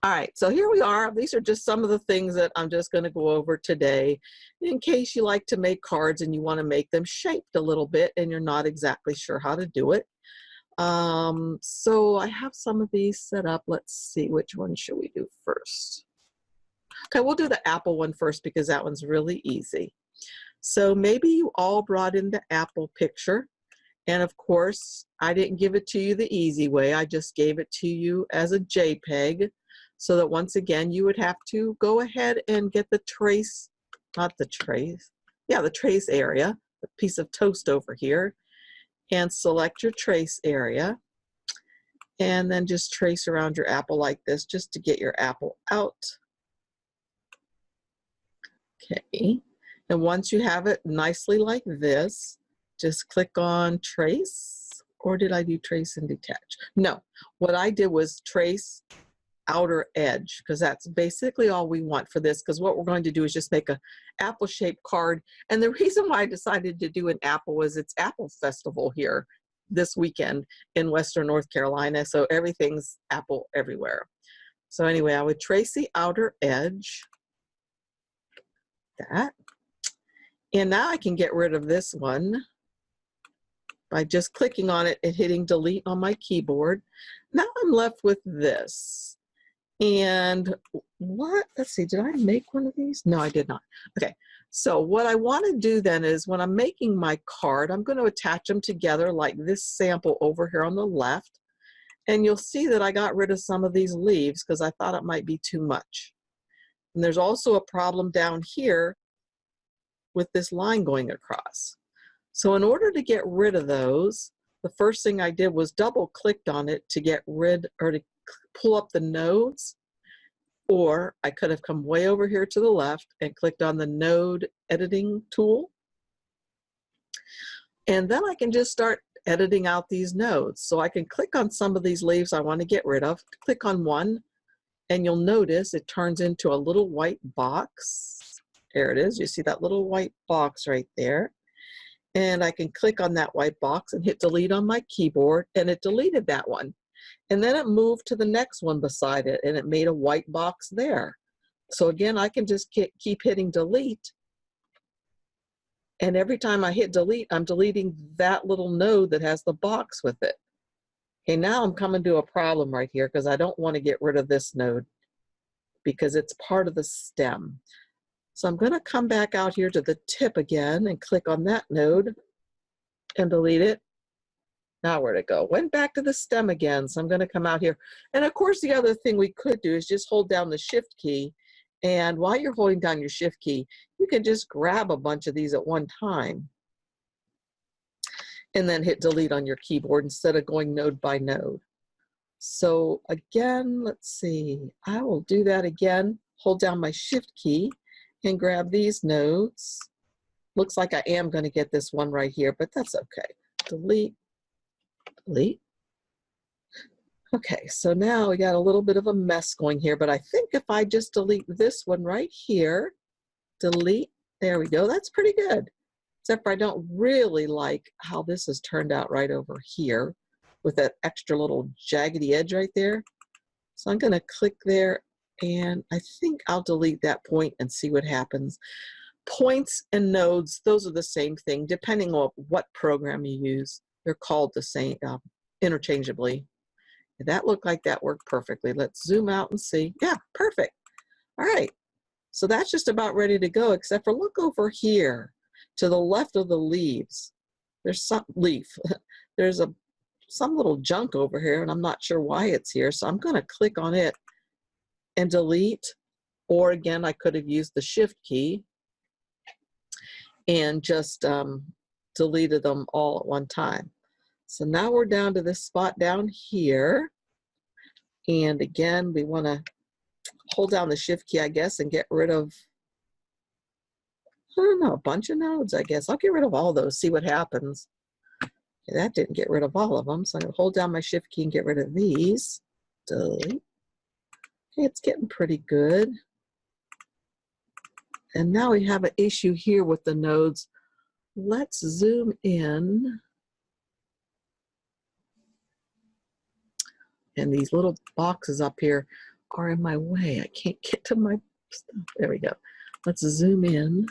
All right, so here we are. These are just some of the things that I'm just going to go over today in case you like to make cards and you want to make them shaped a little bit and you're not exactly sure how to do it. So I have some of these set up. Let's see, which one should we do first? Okay, we'll do the apple one first because that one's really easy. So maybe you all brought in the apple picture. And of course, I didn't give it to you the easy way. I just gave it to you as a JPEG. So that once again, you would have to go ahead and get the trace, not the trace, yeah, the trace area, the piece of toast over here, and select your trace area. And then just trace around your apple like this, just to get your apple out. Okay, and once you have it nicely like this, just click on trace, or did I do trace and detach? No, what I did was trace outer edge, because that's basically all we want for this, because what we're going to do is just make a apple shaped card. And the reason why I decided to do an apple was it's Apple Festival here this weekend in Western North Carolina, so everything's apple everywhere. So anyway, I would trace the outer edge, that, and now I can get rid of this one by just clicking on it and hitting delete on my keyboard. Now I'm left with this. And what, let's see, did I make one of these? No, I did not. Okay, so what I want to do then is when I'm making my card, I'm going to attach them together like this sample over here on the left. And you'll see that I got rid of some of these leaves because I thought it might be too much. And there's also a problem down here with this line going across. So in order to get rid of those, the first thing I did was double clicked on it to get rid, or to pull up the nodes, or I could have come way over here to the left and clicked on the node editing tool. And then I can just start editing out these nodes. So I can click on some of these leaves I want to get rid of, click on one, and you'll notice it turns into a little white box. There it is. You see that little white box right there. And I can click on that white box and hit delete on my keyboard, and it deleted that one. And then it moved to the next one beside it, and it made a white box there. So again, I can just keep hitting delete. And every time I hit delete, I'm deleting that little node that has the box with it. Okay, now I'm coming to a problem right here because I don't want to get rid of this node because it's part of the stem. So I'm going to come back out here to the tip again and click on that node and delete it. Now where'd it go? Went back to the stem again. So I'm going to come out here. And of course, the other thing we could do is just hold down the shift key. And while you're holding down your shift key, you can just grab a bunch of these at one time and then hit delete on your keyboard instead of going node by node. So again, let's see, I will do that again. Hold down my shift key and grab these nodes. Looks like I am going to get this one right here, but that's okay. Delete, delete. Okay, so now we got a little bit of a mess going here, but I think if I just delete this one right here, delete, there we go, that's pretty good. Except for I don't really like how this has turned out right over here with that extra little jaggedy edge right there. So I'm going to click there, and I think I'll delete that point and see what happens. Points and nodes, those are the same thing, depending on what program you use. They're called the same interchangeably. That looked like that worked perfectly. Let's zoom out and see. Yeah, perfect. All right, so that's just about ready to go, except for look over here to the left of the leaves. There's some leaf. There's some little junk over here, and I'm not sure why it's here. So I'm going to click on it and delete. Or again, I could have used the shift key and just deleted them all at one time. So now we're down to this spot down here. And again, we want to hold down the shift key, I guess, and get rid of, I don't know, a bunch of nodes, I guess. I'll get rid of all those, see what happens. Okay, that didn't get rid of all of them. So I'm going to hold down my shift key and get rid of these. Delete. Okay, it's getting pretty good. And now we have an issue here with the nodes. Let's zoom in. And these little boxes up here, are in my way. I can't get to my stuff. There we go. Let's zoom in.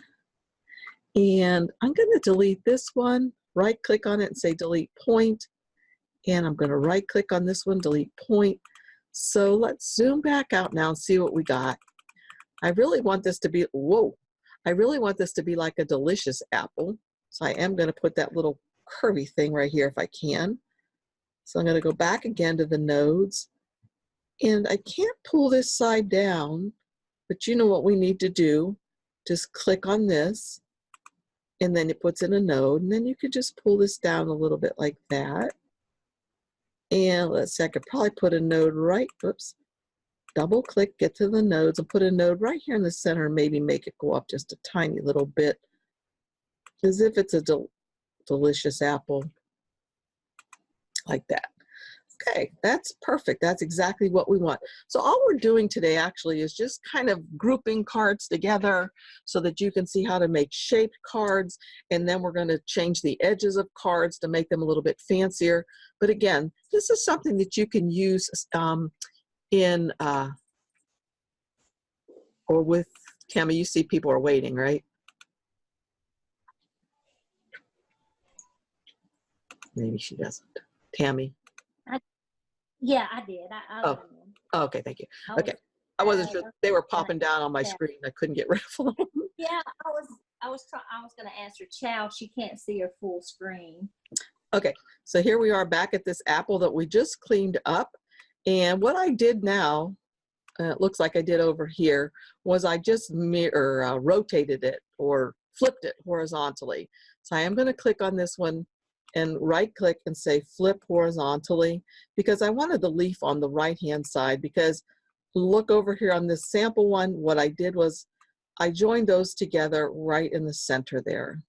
And I'm going to delete this one, right click on it and say delete point. And I'm going to right click on this one, delete point. So let's zoom back out now and see what we got. I really want this to be, whoa, I really want this to be like a delicious apple. So I am going to put that little curvy thing right here if I can. So I'm going to go back again to the nodes. And I can't pull this side down, but you know what we need to do. Just click on this, and then it puts in a node, and then you could just pull this down a little bit like that. And let's see, I could probably put a node right, oops, double click, get to the nodes, and put a node right here in the center, and maybe make it go up just a tiny little bit, as if it's a delicious apple, like that. Okay, that's perfect. That's exactly what we want. So all we're doing today actually is just kind of grouping cards together so that you can see how to make shaped cards. And then we're going to change the edges of cards to make them a little bit fancier. But again, this is something that you can use in, or with, Tammy, you see people are waiting, right? Maybe she doesn't. Tammy? Yeah, I did. Oh, okay, thank you. Okay, I wasn't sure. They were popping down on my screen. I couldn't get rid of them. Yeah, I was going to answer Chow. She can't see her full screen. Okay, so here we are back at this apple that we just cleaned up. And what I did now, it looks like I did over here, was I just rotated it or flipped it horizontally. So I am going to click on this one and right click and say flip horizontally, because I wanted the leaf on the right hand side. Because look over here on this sample one, what I did was I joined those together right in the center there.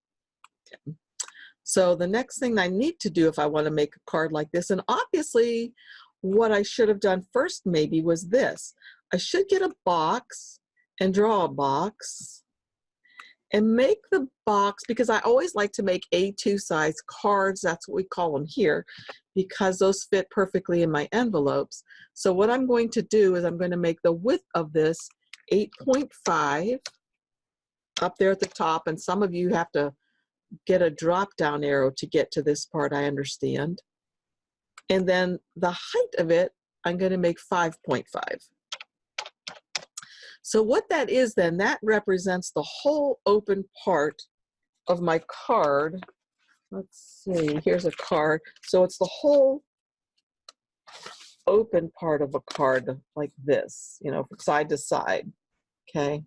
Okay. So the next thing I need to do if I want to make a card like this, and obviously what I should have done first maybe was this. I should get a box and draw a box and make the box, because I always like to make A2 size cards. That's what we call them here, because those fit perfectly in my envelopes. So what I'm going to do is I'm going to make the width of this 8.5 up there at the top. And some of you have to get a drop down arrow to get to this part, I understand. And then the height of it, I'm going to make 5.5. So what that is then, that represents the whole open part of my card. Let's see, here's a card. So it's the whole open part of a card like this, you know, from side to side, okay?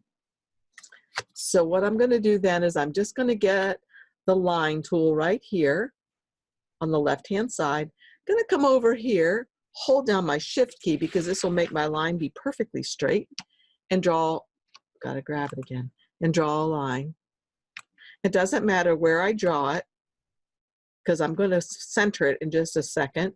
So what I'm gonna do then is I'm just gonna get the line tool right here on the left-hand side. I'm gonna come over here, hold down my shift key because this will make my line be perfectly straight, and draw, gotta grab it again, and draw a line. It doesn't matter where I draw it because I'm going to center it in just a second.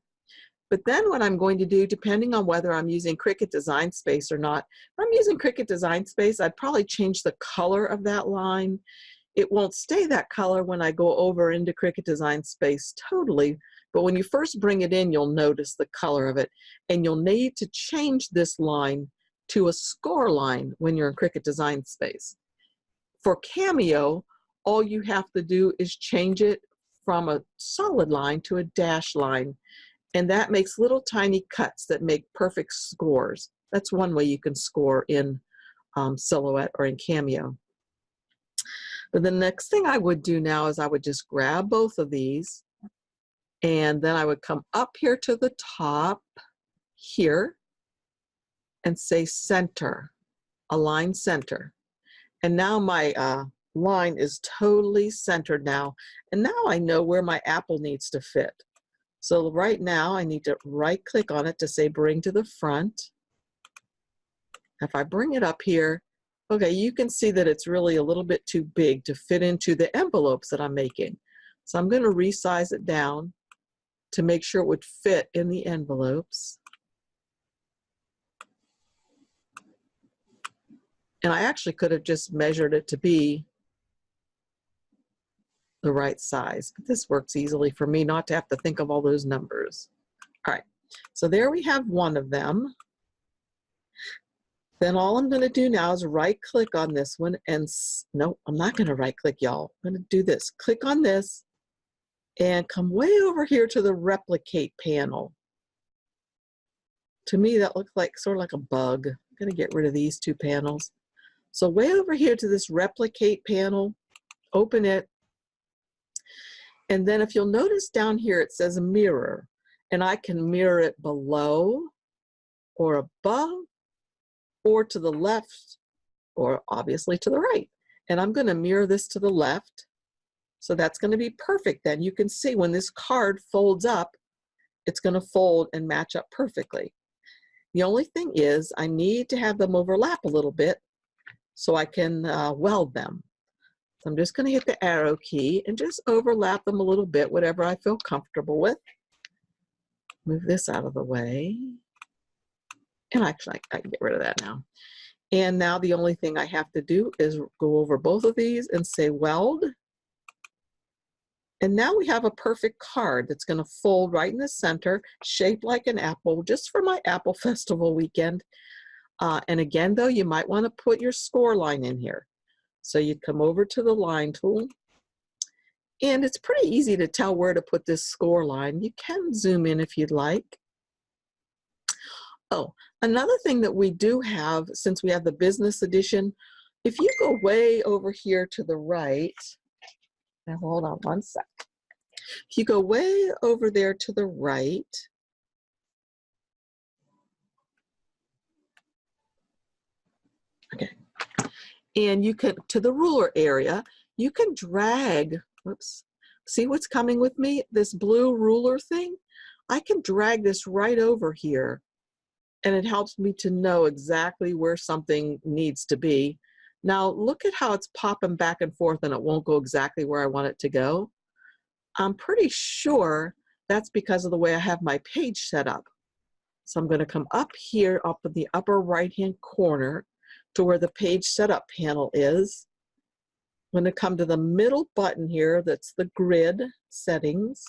But then what I'm going to do, depending on whether I'm using Cricut Design Space or not, if I'm using Cricut Design Space, I'd probably change the color of that line. It won't stay that color when I go over into Cricut Design Space totally, but when you first bring it in, you'll notice the color of it, and you'll need to change this line to a score line when you're in Cricut Design Space. For Cameo, all you have to do is change it from a solid line to a dash line, and that makes little tiny cuts that make perfect scores. That's one way you can score in Silhouette or in Cameo. But the next thing I would do now is I would just grab both of these, and then I would come up here to the top here and say center, align center. And now my line is totally centered now. And now I know where my apple needs to fit. So right now I need to right click on it to say bring to the front. If I bring it up here, okay, you can see that it's really a little bit too big to fit into the envelopes that I'm making. So I'm going to resize it down to make sure it would fit in the envelopes. And I actually could have just measured it to be the right size, but this works easily for me not to have to think of all those numbers. All right, so there we have one of them. Then all I'm going to do now is right click on this one and no, I'm not going to right click, y'all. I'm going to do this. Click on this and come way over here to the replicate panel. To me, that looks like sort of like a bug. I'm going to get rid of these two panels. So way over here to this replicate panel, open it. And then if you'll notice down here, it says mirror, and I can mirror it below or above or to the left or obviously to the right. And I'm going to mirror this to the left. So that's going to be perfect. Then you can see when this card folds up, it's going to fold and match up perfectly. The only thing is I need to have them overlap a little bit so I can weld them. So I'm just going to hit the arrow key and just overlap them a little bit, whatever I feel comfortable with. Move this out of the way. And actually, I can get rid of that now. And now the only thing I have to do is go over both of these and say weld. And now we have a perfect card that's going to fold right in the center, shaped like an apple, just for my Apple Festival weekend. And again, though, you might want to put your score line in here. So you come over to the line tool. And it's pretty easy to tell where to put this score line. You can zoom in if you'd like. Oh, another thing that we do have, since we have the business edition, if you go way over here to the right, now hold on one sec. If you go way over there to the right, okay, and you can, to the ruler area, you can drag, whoops, see what's coming with me? This blue ruler thing? I can drag this right over here, and it helps me to know exactly where something needs to be. Now look at how it's popping back and forth and it won't go exactly where I want it to go. I'm pretty sure that's because of the way I have my page set up. So I'm going to come up here, up in the upper right hand corner to where the page setup panel is. I'm going to come to the middle button here, that's the grid settings.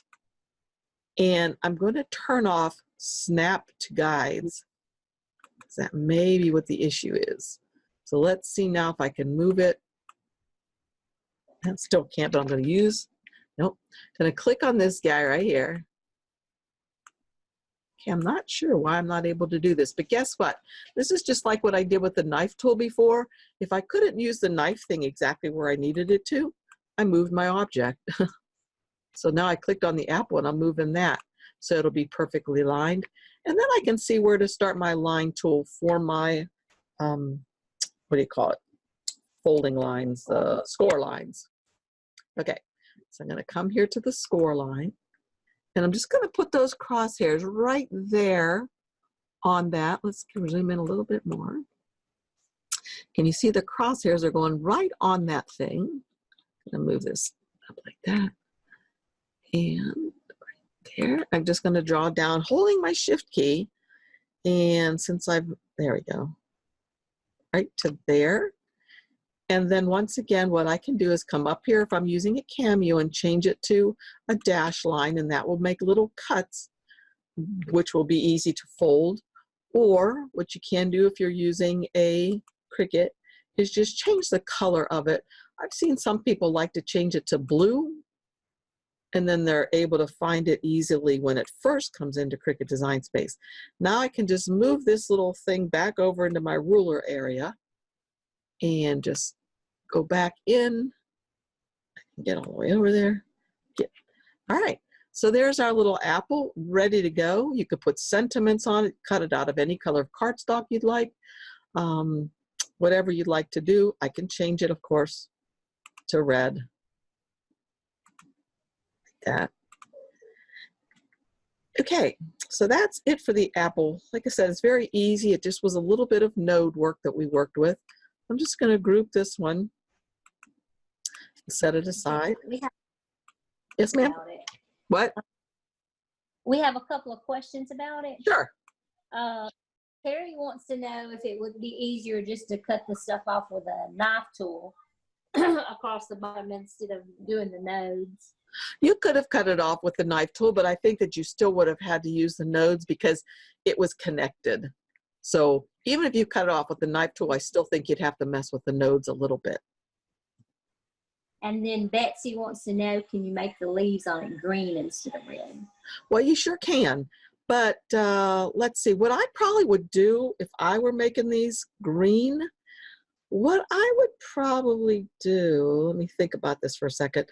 And I'm going to turn off snap to guides. That may be what the issue is. So let's see now if I can move it. I still can't, but I'm going to use, nope. I'm going to click on this guy right here. Okay, I'm not sure why I'm not able to do this, but guess what? This is just like what I did with the knife tool before. If I couldn't use the knife thing exactly where I needed it to, I moved my object. So now I clicked on the apple and I'm moving that. So it'll be perfectly lined. And then I can see where to start my line tool for my, what do you call it? Folding lines, score lines. Okay, so I'm going to come here to the score line. And I'm just going to put those crosshairs right there on that. Let's zoom in a little bit more. Can you see the crosshairs are going right on that thing? I'm going to move this up like that. And there, I'm just going to draw down holding my shift key. And since there we go, right to there. And then once again, what I can do is come up here if I'm using a Cameo and change it to a dash line, and that will make little cuts, which will be easy to fold. Or what you can do if you're using a Cricut is just change the color of it. I've seen some people like to change it to blue, and then they're able to find it easily when it first comes into Cricut Design Space. Now I can just move this little thing back over into my ruler area and just go back in. I can get all the way over there. All right, so there's our little apple ready to go. You could put sentiments on it, cut it out of any color of cardstock you'd like. Whatever you'd like to do. I can change it, of course, to red. Like that. Okay, so that's it for the apple. Like I said, it's very easy. It just was a little bit of node work that we worked with. I'm just going to group this one. Set it aside. Yes, ma'am. What? We have a couple of questions about it. Sure. Terry wants to know if it would be easier just to cut the stuff off with a knife tool across the bottom instead of doing the nodes. You could have cut it off with the knife tool, but I think that you still would have had to use the nodes because it was connected. So even if you cut it off with the knife tool, I still think you'd have to mess with the nodes a little bit. And then Betsy wants to know, can you make the leaves on it green instead of red? Well, you sure can. But let's see, what I probably would do if I were making these green, what I would probably do, let me think about this for a second.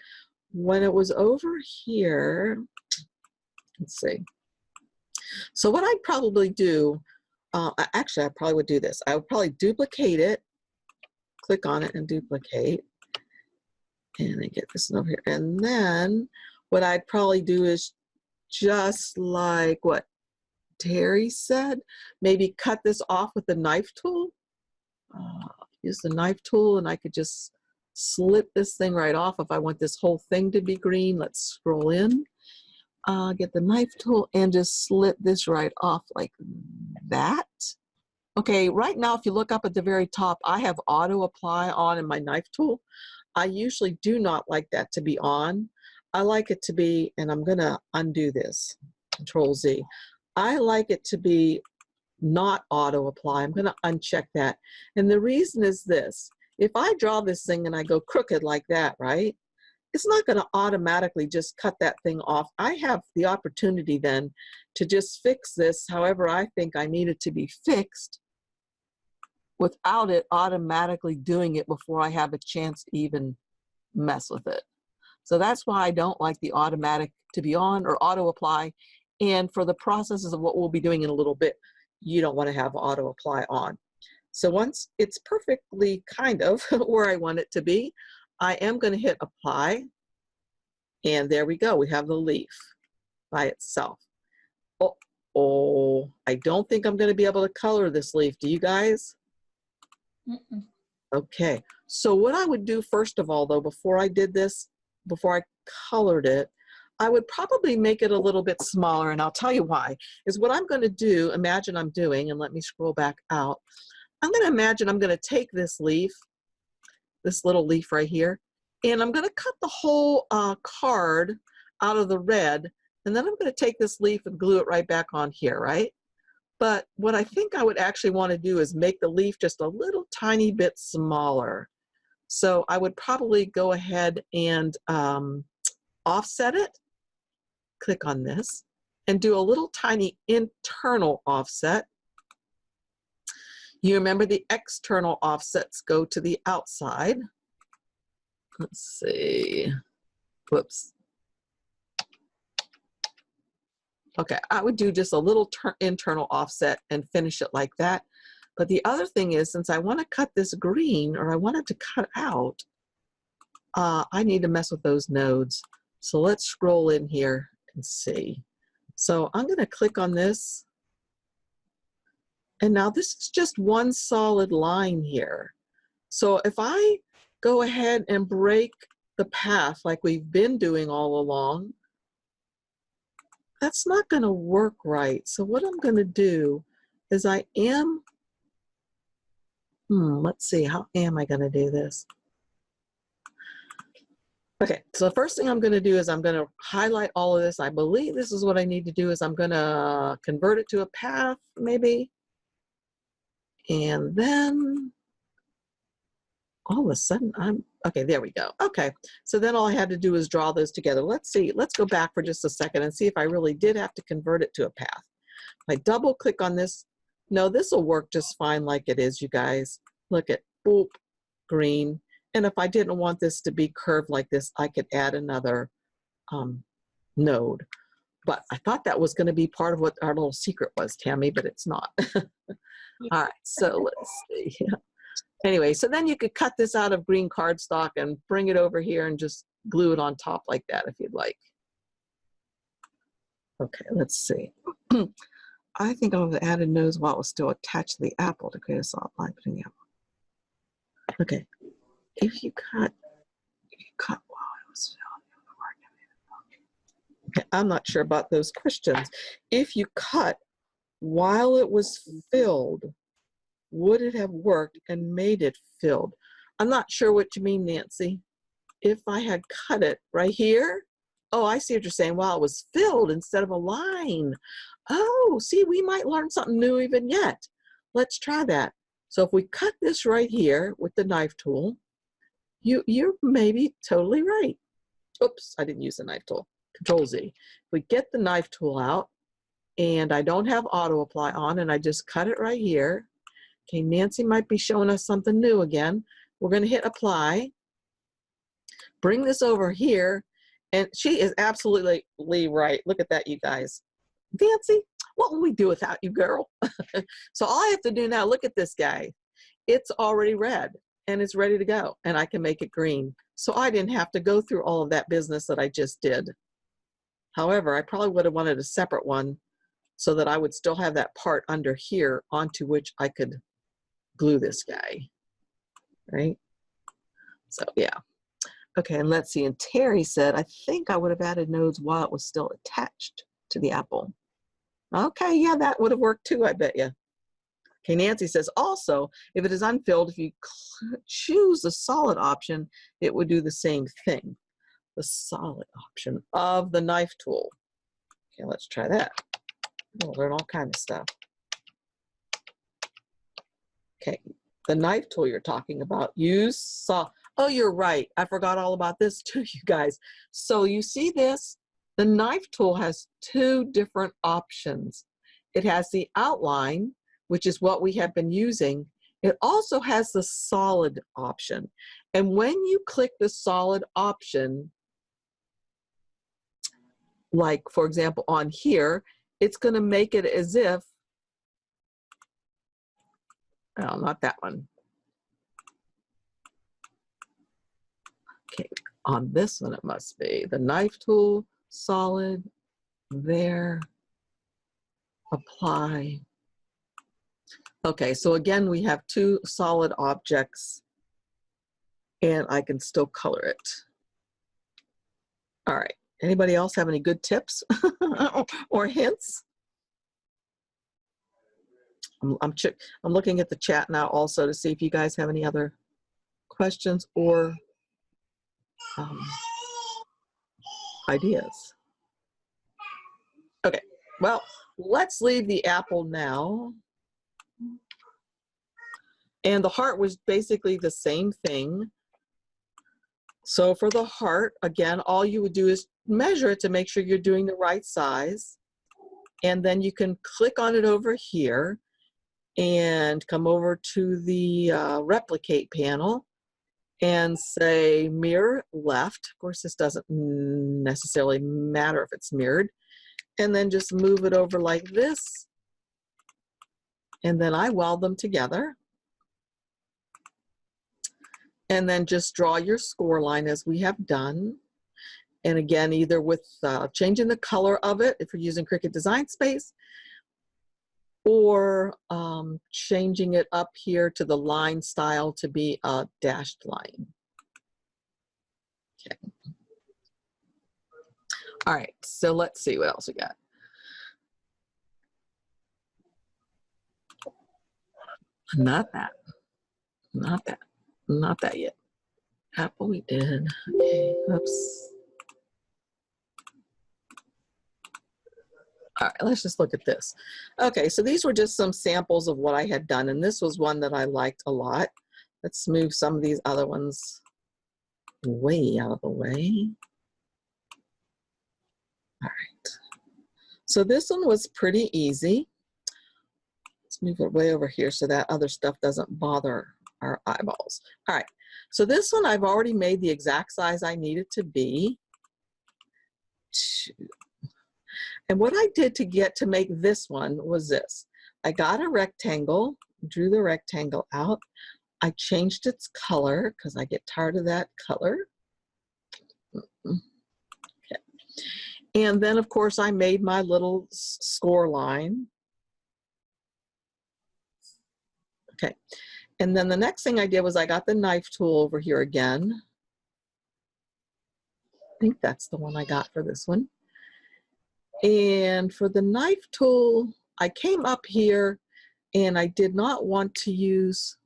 When it was over here, let's see. So what I'd probably do, actually, I probably would do this. I would probably duplicate it, click on it and duplicate. And I get this over here. And then what I'd probably do is just like what Terry said, maybe cut this off with the knife tool. Use the knife tool and I could just slip this thing right off if I want this whole thing to be green. Let's scroll in, get the knife tool and just slip this right off like that. Okay, right now if you look up at the very top, I have auto apply on in my knife tool. I usually do not like that to be on. I like it to be, and I'm gonna undo this, Control Z. I like it to be not auto apply. I'm gonna uncheck that. And the reason is this, if I draw this thing and I go crooked like that, right? It's not gonna automatically just cut that thing off. I have the opportunity then to just fix this however I think I need it to be fixed without it automatically doing it before I have a chance to even mess with it. So that's why I don't like the automatic to be on or auto apply. And for the processes of what we'll be doing in a little bit, you don't want to have auto apply on. So once it's perfectly kind of where I want it to be, I am going to hit apply. And there we go. We have the leaf by itself. Oh, I don't think I'm going to be able to color this leaf. Do you guys? Mm-mm. Okay, so what I would do first of all though, before I did this, before I colored it, I would probably make it a little bit smaller, and I'll tell you why. Is what I'm going to do, imagine I'm doing, and let me scroll back out. I'm going to imagine I'm going to take this leaf, this little leaf right here, and I'm going to cut the whole card out of the red, and then I'm going to take this leaf and glue it right back on here, right? But what I think I would actually want to do is make the leaf just a little tiny bit smaller. So I would probably go ahead and offset it, click on this, and do a little tiny internal offset. You remember the external offsets go to the outside. Let's see, whoops. Okay, I would do just a little internal offset and finish it like that. But the other thing is, since I want to cut this green, or I want it to cut out, I need to mess with those nodes. So let's scroll in here and see. So I'm going to click on this. And now this is just one solid line here. So if I go ahead and break the path like we've been doing all along, that's not going to work right. So what I'm going to do is I am, let's see, how am I going to do this? Okay, so the first thing I'm going to do is I'm going to highlight all of this. I believe this is what I need to do is I'm going to convert it to a path, maybe. And then all of a sudden okay, there we go. Okay, so then all I had to do is draw those together. Let's see, let's go back for just a second and see if I really did have to convert it to a path. If I double click on this, no, this will work just fine like it is, you guys. Look at, boop, green. And if I didn't want this to be curved like this, I could add another node. But I thought that was going to be part of what our little secret was, Tammy, but it's not. All right, so let's see. Anyway, so then you could cut this out of green cardstock and bring it over here and just glue it on top like that if you'd like. Okay, let's see. I think I would have added nodes while it was still attached to the apple to create a solid line between the apple. Okay, if you cut while it was filled, okay, I'm not sure about those questions. If you cut while it was filled, would it have worked and made it filled? I'm not sure what you mean, Nancy. If I had cut it right here, oh, I see what you're saying. While it was filled instead of a line. Oh, see, we might learn something new even yet. let's try that. So if we cut this right here with the knife tool, you're maybe totally right. Oops, I didn't use the knife tool. Control Z. If we get the knife tool out, and I don't have auto apply on, and I just cut it right here. Okay, Nancy might be showing us something new again. We're going to hit apply. Bring this over here, and she is absolutely right. Look at that, you guys. Nancy, what will we do without you, girl? So all I have to do now, look at this guy. It's already red, and it's ready to go, and I can make it green. So I didn't have to go through all of that business that I just did. However, I probably would have wanted a separate one so that I would still have that part under here onto which I could glue this guy, right? So yeah. Okay, and let's see, and Terry said, I think I would have added nodes while it was still attached to the apple. Okay, yeah, that would have worked too, I bet you. Okay, Nancy says, also, if it is unfilled, if you choose the solid option, it would do the same thing. The solid option of the knife tool. Okay, let's try that. We'll learn all kinds of stuff. Okay, the knife tool you're talking about, use saw. Oh, you're right. I forgot all about this too, you guys. So you see this? The knife tool has two different options. It has the outline, which is what we have been using. It also has the solid option. And when you click the solid option, like for example on here, it's going to make it as if, oh, not that one. Okay, on this one it must be the knife tool, solid, there, apply. Okay, so again, we have two solid objects and I can still color it. All right, anybody else have any good tips or hints? I'm looking at the chat now also to see if you guys have any other questions or ideas. Okay, well, let's leave the apple now. And the heart was basically the same thing. So for the heart, again, all you would do is measure it to make sure you're doing the right size. And then you can click on it over here and come over to the replicate panel and say mirror left. Of course, this doesn't necessarily matter if it's mirrored. And then just move it over like this. And then I weld them together. And then just draw your score line as we have done. And again, either with changing the color of it, if you're using Cricut Design Space, or changing it up here to the line style to be a dashed line. Okay. All right, so let's see what else we got. Not that, not that, not that yet. Apple we did, okay, oops. All right, let's just look at this. Okay, so these were just some samples of what I had done, and this was one that I liked a lot. Let's move some of these other ones way out of the way. All right, so this one was pretty easy. Let's move it way over here so that other stuff doesn't bother our eyeballs. All right, so this one I've already made the exact size I need it to be. And what I did to make this one was this. I got a rectangle, drew the rectangle out. I changed its color because I get tired of that color. Okay. And then of course I made my little score line. Okay. And then the next thing I did was I got the knife tool over here again. I think that's the one I got for this one. And for the knife tool, I came up here and I did not want to use,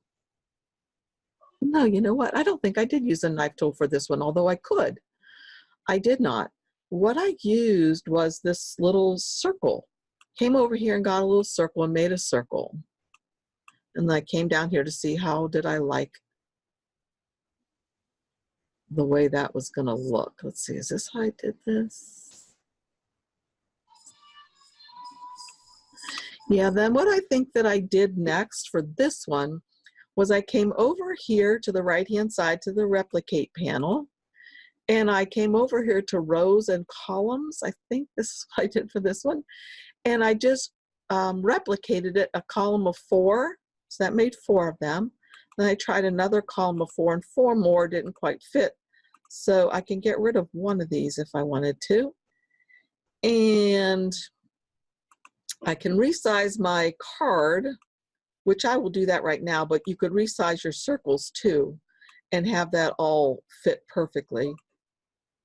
no, you know what? I don't think I did use a knife tool for this one, although I could. I did not. What I used was this little circle. Came over here and got a little circle and made a circle. And I came down here to see how did I like the way that was going to look. Let's see, is this how I did this? Yeah, then what I think that I did next for this one was I came over here to the right-hand side to the replicate panel, and I came over here to rows and columns. I think this is what I did for this one. And I just replicated it, a column of 4. So that made 4 of them. Then I tried another column of 4, and 4 more didn't quite fit. So I can get rid of one of these if I wanted to. And I can resize my card, which I will do that right now, but you could resize your circles too and have that all fit perfectly.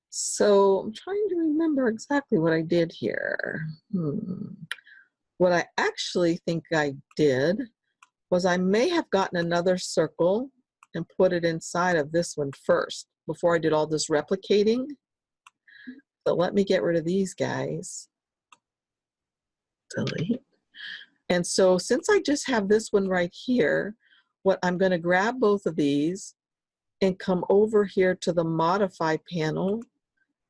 So I'm trying to remember exactly what I did here. What I actually think I did was I may have gotten another circle and put it inside of this one first before I did all this replicating. So let me get rid of these guys. Delete. And so since I just have this one right here, what I'm going to grab both of these and come over here to the modify panel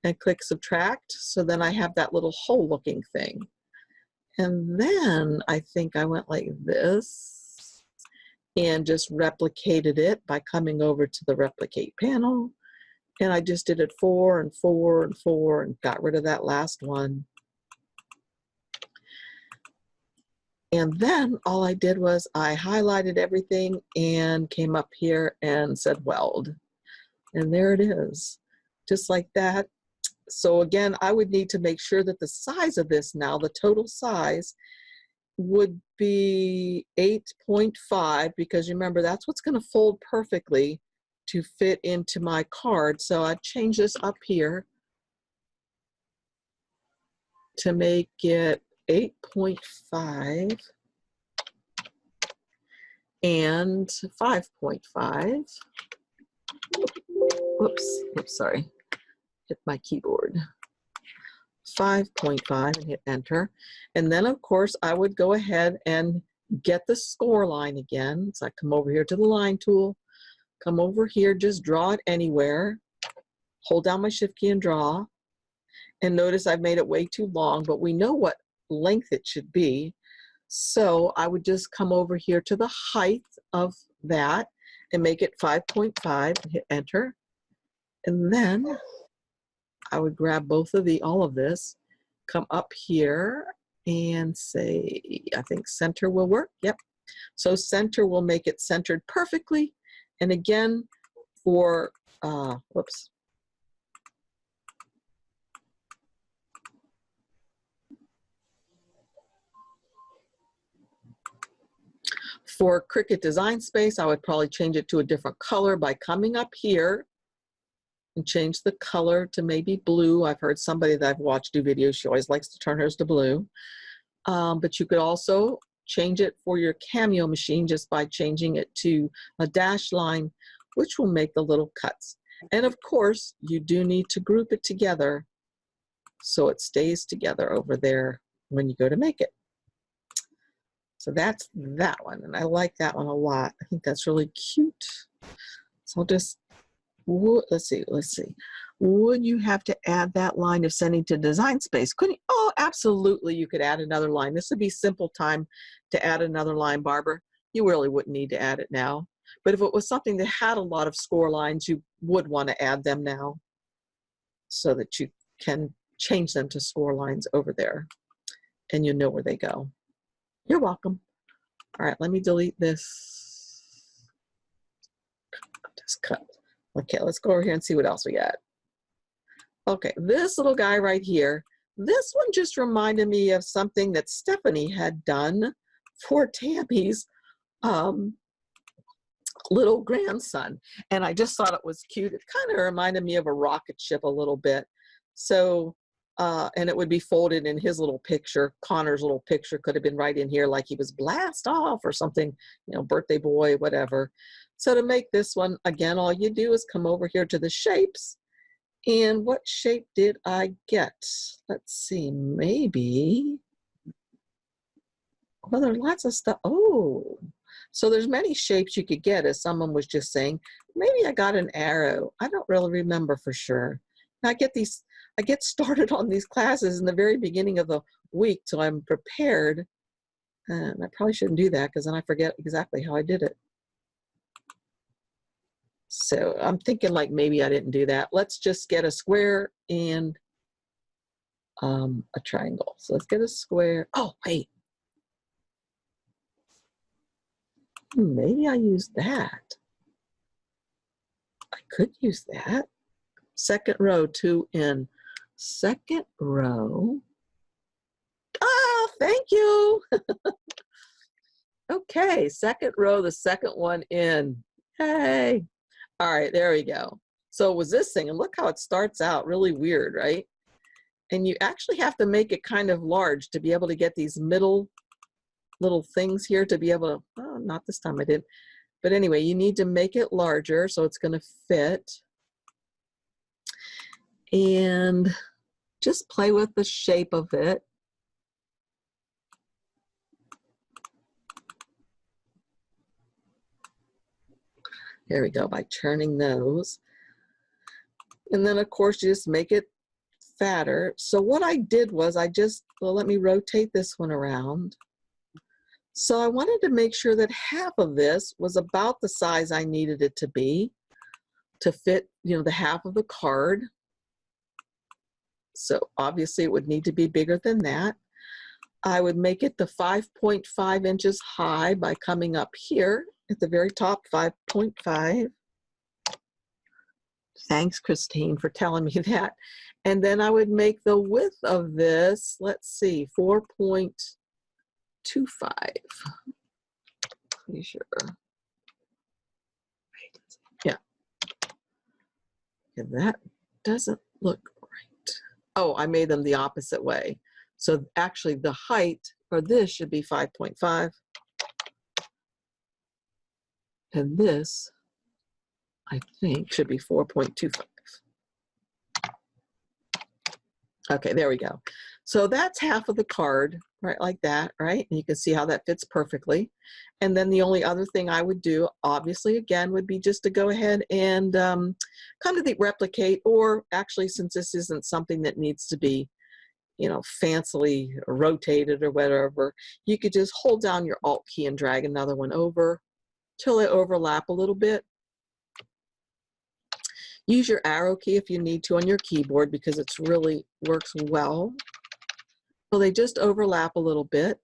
and click subtract. So then I have that little hole looking thing. And then I think I went like this and just replicated it by coming over to the replicate panel. And I just did it 4 and 4 and 4 and got rid of that last one. And then all I did was I highlighted everything and came up here and said weld. And there it is, just like that. So again, I would need to make sure that the size of this now, the total size, would be 8.5, because remember, that's what's going to fold perfectly to fit into my card. So I change this up here to make it 8.5 and 5.5. Whoops, sorry, hit my keyboard. 5.5 and hit enter. And then of course I would go ahead and get the score line again. So I come over here to the line tool, come over here, just draw it anywhere, hold down my shift key and draw. And notice I've made it way too long, but we know what length it should be. So I would just come over here to the height of that and make it 5.5 and hit enter. And then I would grab both of all of this, come up here and say, I think center will work. Yep. So center will make it centered perfectly. And again, for, whoops. For Cricut Design Space, I would probably change it to a different color by coming up here and change the color to maybe blue. I've heard somebody that I've watched do videos, she always likes to turn hers to blue. But you could also change it for your Cameo machine just by changing it to a dash line, which will make the little cuts. And of course, you do need to group it together so it stays together over there when you go to make it. So that's that one, and I like that one a lot. I think that's really cute. So I'll just, let's see. Would you have to add that line of sending to Design Space? Couldn't you? Oh, absolutely, you could add another line. This would be simple time to add another line, Barbara. You really wouldn't need to add it now. But if it was something that had a lot of score lines, you would want to add them now so that you can change them to score lines over there and you know where they go. You're welcome. All right, let me delete this. Just cut. Okay, let's go over here and see what else we got. Okay, this little guy right here, this one just reminded me of something that Stephanie had done for Tammy's little grandson. And I just thought it was cute. It kind of reminded me of a rocket ship a little bit. So, and it would be folded in his little picture. Connor's little picture could have been right in here like he was blast off or something, you know, birthday boy, whatever. So to make this one, again, all you do is come over here to the shapes. And what shape did I get? Let's see, maybe, well, there are lots of stuff. Oh, So there's many shapes you could get, as someone was just saying. Maybe I got an arrow. I don't really remember for sure. Now I get started on these classes in the very beginning of the week, so I'm prepared. And I probably shouldn't do that because then I forget exactly how I did it. So I'm thinking like maybe I didn't do that. Let's just get a square and a triangle. So let's get a square. Oh, wait. Maybe I used that. I could use that. Second row, 2 in. Second row. Oh, thank you. Okay, second row, the second one in. Hey. All right, there we go. So it was this thing, and look how it starts out really weird, right? And you actually have to make it kind of large to be able to get these middle little things here to be able to, oh, not this time I did. But anyway, you need to make it larger so it's going to fit. And just play with the shape of it. There we go, by turning those. And then of course you just make it fatter. So what I did was well, let me rotate this one around. So I wanted to make sure that half of this was about the size I needed it to be to fit, you know, the half of the card. So obviously it would need to be bigger than that. I would make it the 5.5 inches high by coming up here at the very top, 5.5. Thanks, Christine, for telling me that. And then I would make the width of this, let's see, 4.25. Pretty sure. Yeah. And that doesn't look right. Oh, I made them the opposite way. So actually the height for this should be 5.5. And this, I think, should be 4.25. Okay, there we go. So that's half of the card, right, like that, right? And you can see how that fits perfectly. And then the only other thing I would do, obviously, again, would be just to go ahead and kind of replicate, or actually, since this isn't something that needs to be, you know, fancily rotated or whatever, you could just hold down your Alt key and drag another one over till they overlap a little bit. Use your arrow key if you need to on your keyboard because it really works well. So they just overlap a little bit,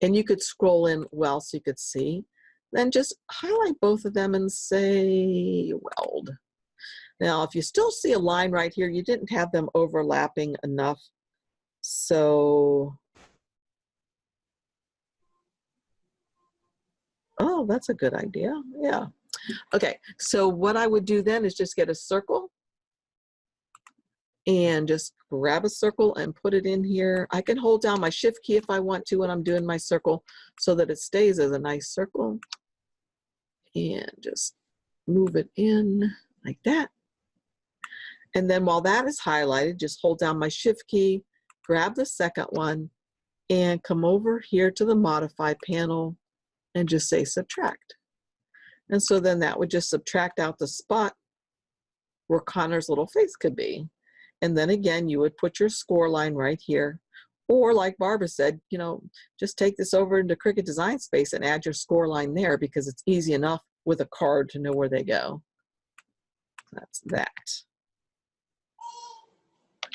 and you could scroll in well so you could see. Then just highlight both of them and say weld. Now, if you still see a line right here, you didn't have them overlapping enough. So, oh, that's a good idea. Yeah. Okay, so what I would do then is just get a circle and just grab a circle and put it in here. I can hold down my shift key if I want to when I'm doing my circle so that it stays as a nice circle. And just move it in like that. And then while that is highlighted, just hold down my shift key, grab the second one, and come over here to the modify panel and just say subtract. And so then that would just subtract out the spot where Connor's little face could be. And then again, you would put your score line right here. Or like Barbara said, you know, just take this over into Cricut Design Space and add your score line there because it's easy enough with a card to know where they go. That's that.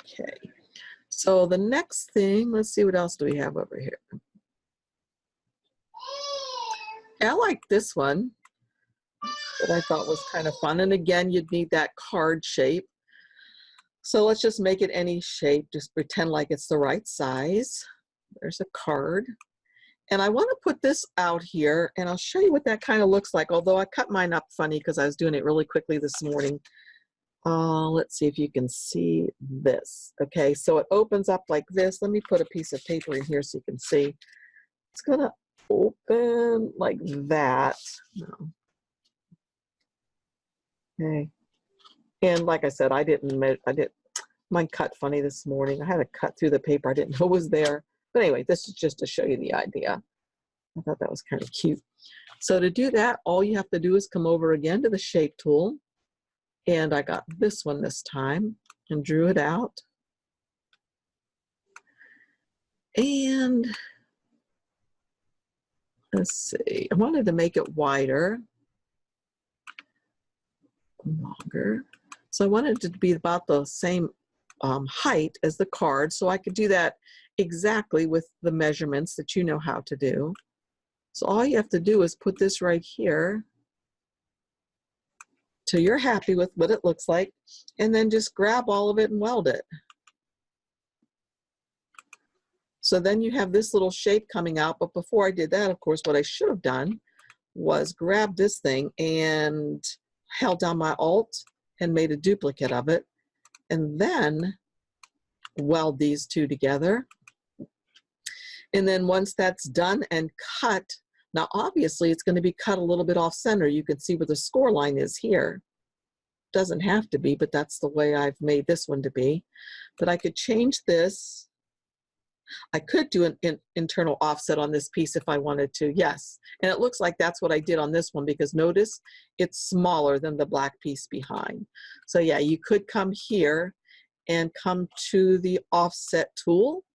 Okay. So the next thing, let's see what else do we have over here. I like this one that I thought was kind of fun. And again, you'd need that card shape. So let's just make it any shape. Just pretend like it's the right size. There's a card. And I want to put this out here, and I'll show you what that kind of looks like, although I cut mine up funny because I was doing it really quickly this morning. Let's see if you can see this. Okay, so it opens up like this. Let me put a piece of paper in here so you can see. It's going to open like that. No. Okay. And like I said, mine cut funny this morning. I had to cut through the paper. I didn't know it was there. But anyway, this is just to show you the idea. I thought that was kind of cute. So to do that, all you have to do is come over again to the shape tool. And I got this one this time and drew it out. And let's see, I wanted to make it wider, longer. So I wanted it to be about the same height as the card, so I could do that exactly with the measurements that you know how to do. So all you have to do is put this right here till you're happy with what it looks like, and then just grab all of it and weld it. So then you have this little shape coming out, but before I did that, of course, what I should have done was grab this thing and held down my Alt and made a duplicate of it, and then weld these two together. And then once that's done and cut, now obviously it's going to be cut a little bit off center. You can see where the score line is here. Doesn't have to be, but that's the way I've made this one to be. But I could change this. I could do an internal offset on this piece if I wanted to, yes. And it looks like that's what I did on this one, because notice it's smaller than the black piece behind. So yeah, you could come here and come to the offset tool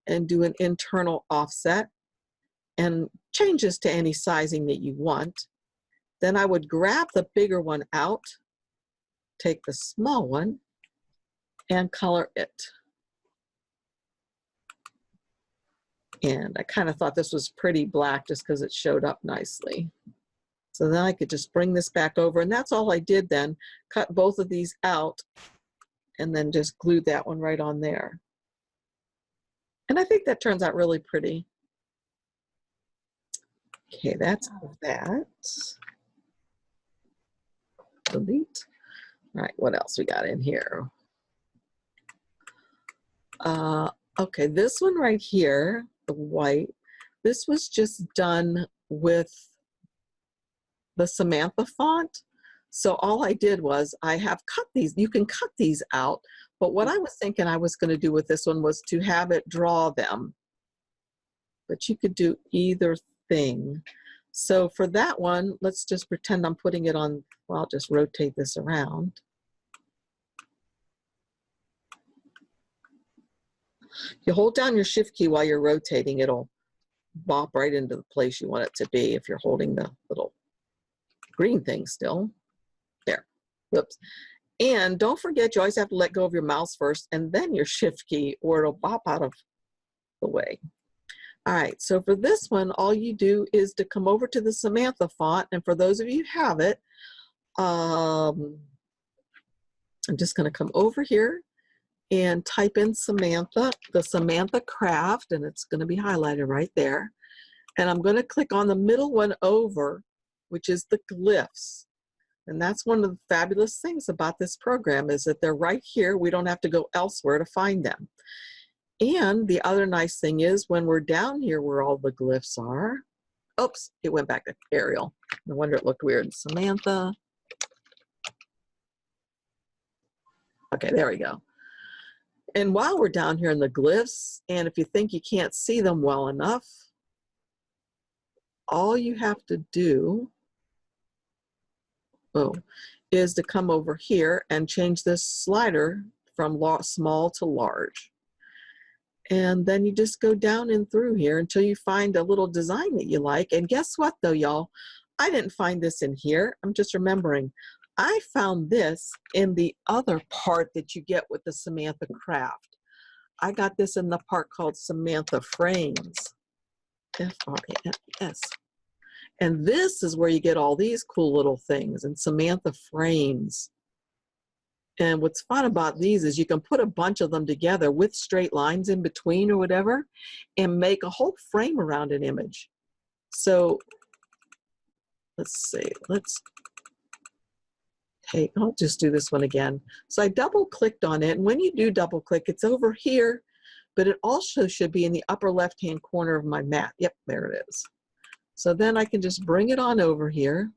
and do an internal offset and change this to any sizing that you want. Then I would grab the bigger one out, take the small one, and color it. And I kind of thought this was pretty black just because it showed up nicely. So then I could just bring this back over, and that's all I did then. Cut both of these out and then just glued that one right on there. And I think that turns out really pretty. Okay, that's that. Delete. All right, what else we got in here? Okay, this one right here, the white, this was just done with the Samantha font. So all I did was I have cut these. You can cut these out, but what I was thinking I was going to do with this one was to have it draw them. But you could do either thing. So for that one, let's just pretend I'm putting it on, well, I'll just rotate this around. You hold down your shift key while you're rotating, it'll bop right into the place you want it to be if you're holding the little green thing still. There, whoops. And don't forget, you always have to let go of your mouse first and then your shift key, or it'll bop out of the way. All right, so for this one, all you do is to come over to the Samantha font, and for those of you who have it, I'm just gonna come over here and type in Samantha, the Samantha Craft, and it's going to be highlighted right there. And I'm going to click on the middle one over, which is the glyphs. And that's one of the fabulous things about this program, is that they're right here. We don't have to go elsewhere to find them. And the other nice thing is when we're down here where all the glyphs are, oops, it went back to Arial. No wonder it looked weird. Samantha. Okay, there we go. And while we're down here in the glyphs, and if you think you can't see them well enough, all you have to do is to come over here and change this slider from small to large. And then you just go down and through here until you find a little design that you like. And guess what though, y'all? I didn't find this in here. I'm just remembering. I found this in the other part that you get with the Samantha Craft. I got this in the part called Samantha Frames. F-R-A-M-S. And this is where you get all these cool little things in Samantha Frames. And what's fun about these is you can put a bunch of them together with straight lines in between or whatever and make a whole frame around an image. So let's see, I'll just do this one again. So I double clicked on it, and when you do double click, it's over here, but it also should be in the upper left-hand corner of my mat. Yep, there it is. So then I can just bring it on over here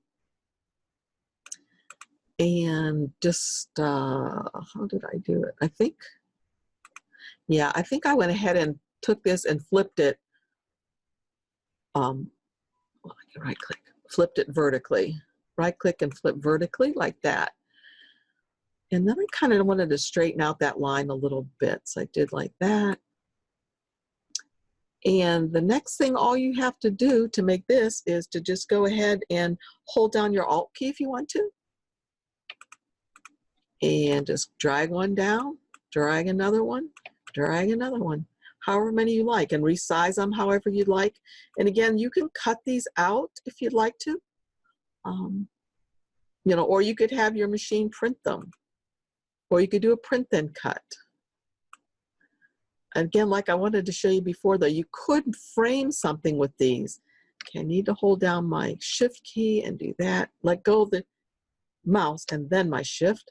and just, how did I do it? I think I went ahead and took this and flipped it well, I can right click, flipped it vertically. Right click and flip vertically like that. And then I kind of wanted to straighten out that line a little bit. So I did like that. And the next thing, all you have to do to make this is to just go ahead and hold down your Alt key if you want to. And just drag one down, drag another one, drag another one, however many you like, and resize them however you'd like. And again, you can cut these out if you'd like to. You know, or you could have your machine print them, or you could do a print then cut. Again, like I wanted to show you before though, you could frame something with these. Okay, I need to hold down my shift key and do that. Let go of the mouse and then my shift.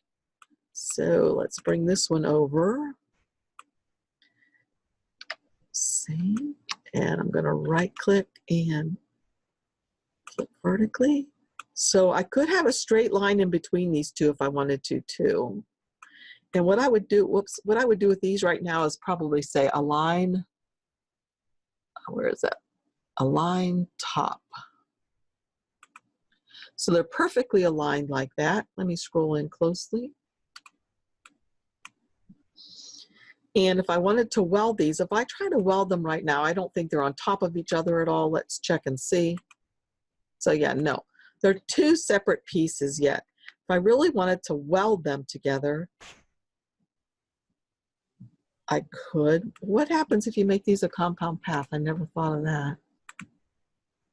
So let's bring this one over. Same. And I'm going to right click and flip vertically. So I could have a straight line in between these two if I wanted to too. And what I would do, what I would do with these right now is probably say align, where is that? Align top. So they're perfectly aligned like that. Let me scroll in closely. And if I wanted to weld these, if I try to weld them right now, I don't think they're on top of each other at all. Let's check and see. So yeah, no, they're two separate pieces yet. If I really wanted to weld them together, I could. What happens if you make these a compound path? I never thought of that.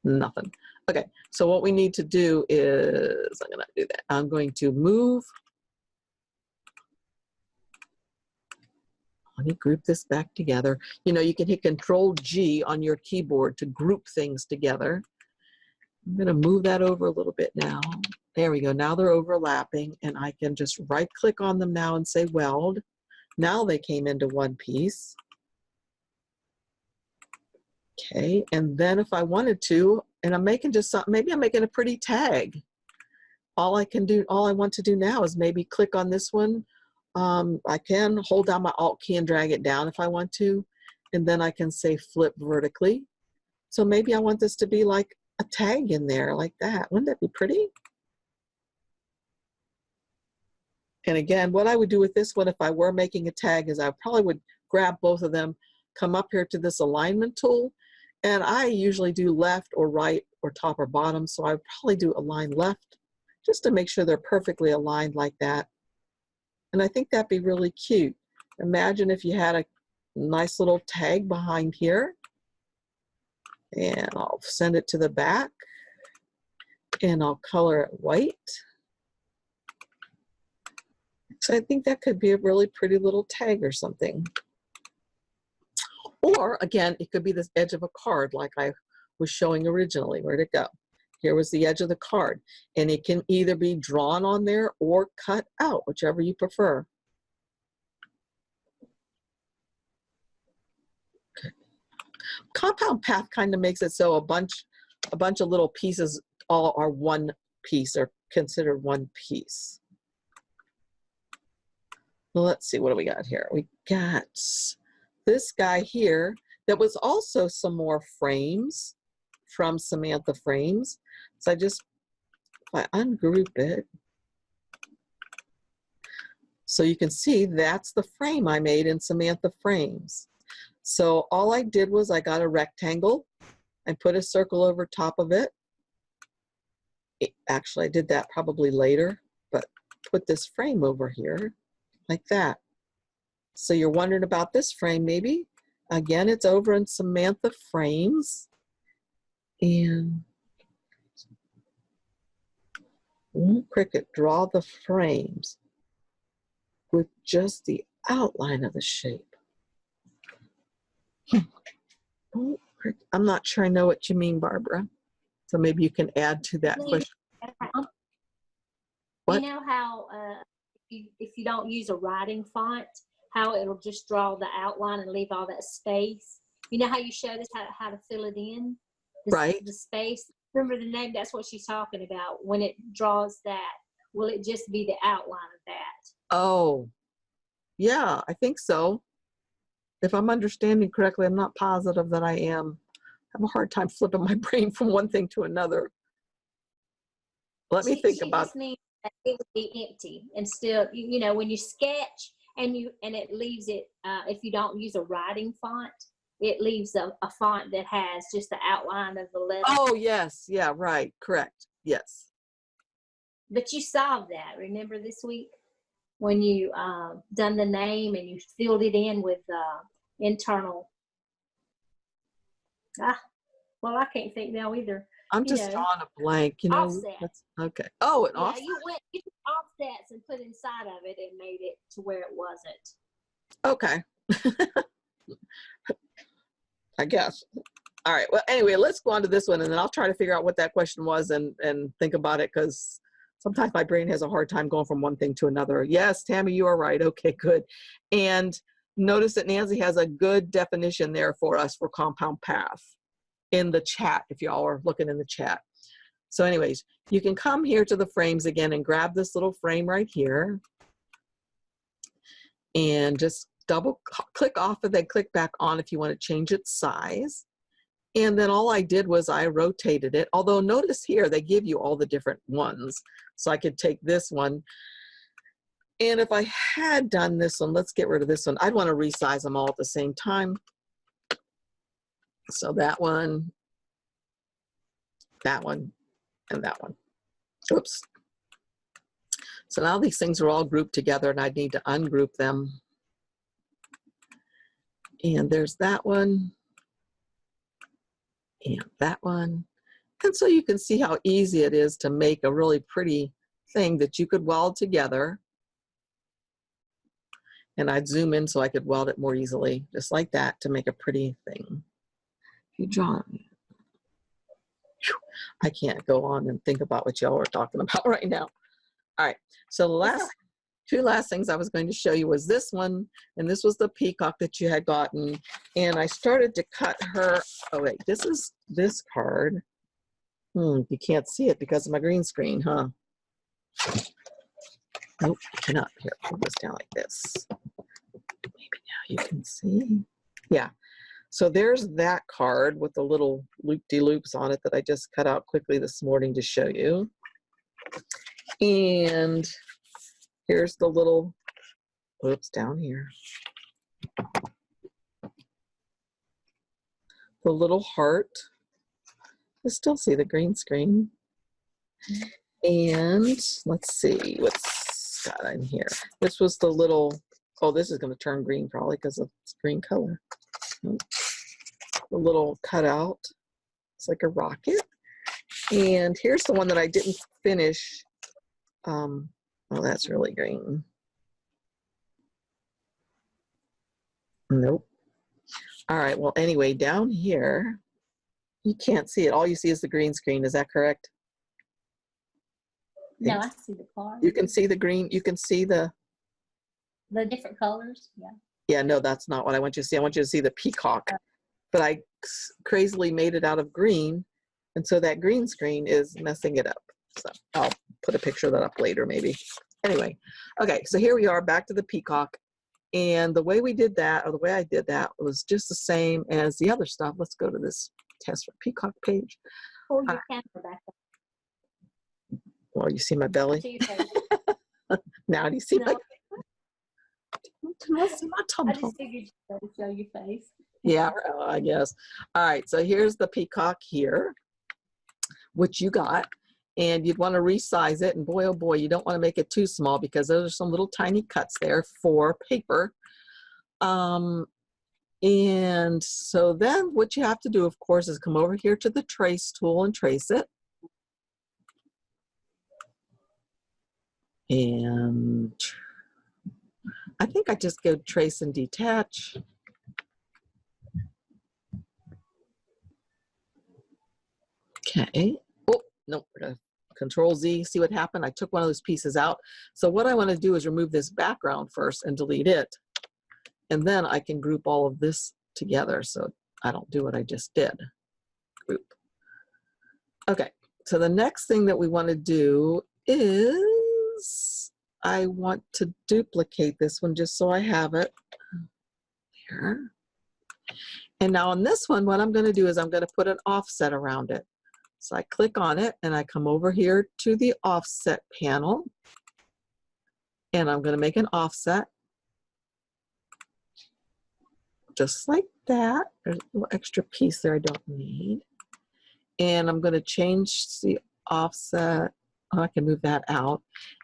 Nothing. Okay, so what we need to do is, I'm gonna do that. I'm going to move. Let me group this back together. You know, you can hit Control G on your keyboard to group things together. I'm gonna move that over a little bit now. There we go, now they're overlapping and I can just right click on them now and say weld. Now they came into one piece. Okay, and then if I wanted to, and I'm making just something, maybe I'm making a pretty tag. All I want to do now is maybe click on this one. I can hold down my Alt key and drag it down if I want to, and then I can say flip vertically. So maybe I want this to be like a tag in there like that. Wouldn't that be pretty? And again, what I would do with this one if I were making a tag is I probably would grab both of them, come up here to this alignment tool, and I usually do left or right or top or bottom, so I would probably do align left just to make sure they're perfectly aligned like that. And I think that'd be really cute. Imagine if you had a nice little tag behind here, and I'll send it to the back, and I'll color it white. So I think that could be a really pretty little tag or something. Or again, it could be this edge of a card like I was showing originally. Where'd it go? Here was the edge of the card. And it can either be drawn on there or cut out, whichever you prefer. Okay. Compound path kind of makes it so a bunch of little pieces all are one piece or considered one piece. Well, let's see, what do we got here? We got this guy here that was also some more frames from Samantha Frames. So if I ungroup it, so you can see that's the frame I made in Samantha Frames. So all I did was I got a rectangle and put a circle over top of it. Actually, I did that probably later, but put this frame over here like that. So you're wondering about this frame maybe. Again, it's over in Samantha Frames. And Cricut, draw the frames with just the outline of the shape. I'm not sure I know what you mean, Barbara. So maybe you can add to that question. What? You know how if you don't use a writing font, how it'll just draw the outline and leave all that space? You know how you showed us how to fill it in? Right. The space. Remember the name? That's what she's talking about. When it draws that, will it just be the outline of that? Oh, yeah, I think so. If I'm understanding correctly, I'm not positive that I am. have a hard time flipping my brain from one thing to another. Let me think She about. just means that it would be empty and still, you know, when you sketch and it leaves it, if you don't use a writing font, it leaves a font that has just the outline of the letter. Oh, yes. Yeah, right. Correct. Yes. But you solved that, remember this week? When you done the name and you filled it in with internal. Well, I can't think now either. I'm just drawing a blank, you know. Offset. That's okay. Oh, an Yeah, offset. you took offsets and put inside of it and made it to where it wasn't. Okay. I guess. All right. Well, anyway, let's go on to this one, and then I'll try to figure out what that question was and think about it, because sometimes my brain has a hard time going from one thing to another. Yes, Tammy, you are right. Okay, good. And notice that Nancy has a good definition there for us for compound path in the chat, if y'all are looking in the chat. So anyways, you can come here to the frames again and grab this little frame right here and just double click off and then click back on if you want to change its size. And then all I did was I rotated it. Although notice here, they give you all the different ones. So I could take this one. And if I had done this one, let's get rid of this one. I'd want to resize them all at the same time. So that one, and that one. Oops. So now these things are all grouped together and I need to ungroup them. And there's that one. And that one. And so you can see how easy it is to make a really pretty thing that you could weld together. And I'd zoom in so I could weld it more easily, just like that, to make a pretty thing. If you draw it. I can't go on and think about what y'all are talking about right now. All right, so the two last things I was going to show you was this one, and this was the peacock that you had gotten. And I started to cut her, oh wait, this is this card. You can't see it because of my green screen, huh? Nope, I cannot. Here, pull this down like this. Maybe now you can see. Yeah, so there's that card with the little loop-de-loops on it that I just cut out quickly this morning to show you. And here's the little, oops, down here. The little heart. I still see the green screen. And let's see what's got in here. This was the little, oh, this is going to turn green probably because of its green color. The little cutout. It's like a rocket. And here's the one that I didn't finish. Oh, that's really green. Nope. All right, well, anyway, down here, you can't see it. All you see is the green screen. Is that correct? No, I see the card. You can see the green. You can see the different colors. Yeah. Yeah, no, that's not what I want you to see. I want you to see the peacock. But I crazily made it out of green, and so that green screen is messing it up. So I'll put a picture of that up later maybe. Anyway, okay, so here we are back to the peacock. And the way we did that, or the way I did that, was just the same as the other stuff. Let's go to this test for peacock page. Pull your camera back up. Well, you see my belly? To your face. Now do you see my I just figured you'd show your face. Yeah, I guess. All right, so here's the peacock here, which you got. And you'd want to resize it, and boy, oh boy, you don't want to make it too small because those are some little tiny cuts there for paper. And so then what you have to do, of course, is come over here to the trace tool and trace it. And I think I just go trace and detach. Okay. Oh, no, we're gonna Control Z, see what happened? I took one of those pieces out. So what I want to do is remove this background first and delete it. And then I can group all of this together so I don't do what I just did. Group. Okay, so the next thing that we want to do is I want to duplicate this one just so I have it here. And now on this one, what I'm going to do is I'm going to put an offset around it. So I click on it and I come over here to the offset panel and I'm going to make an offset just like that. There's a little extra piece there I don't need. And I'm going to change the offset. Oh, I can move that out.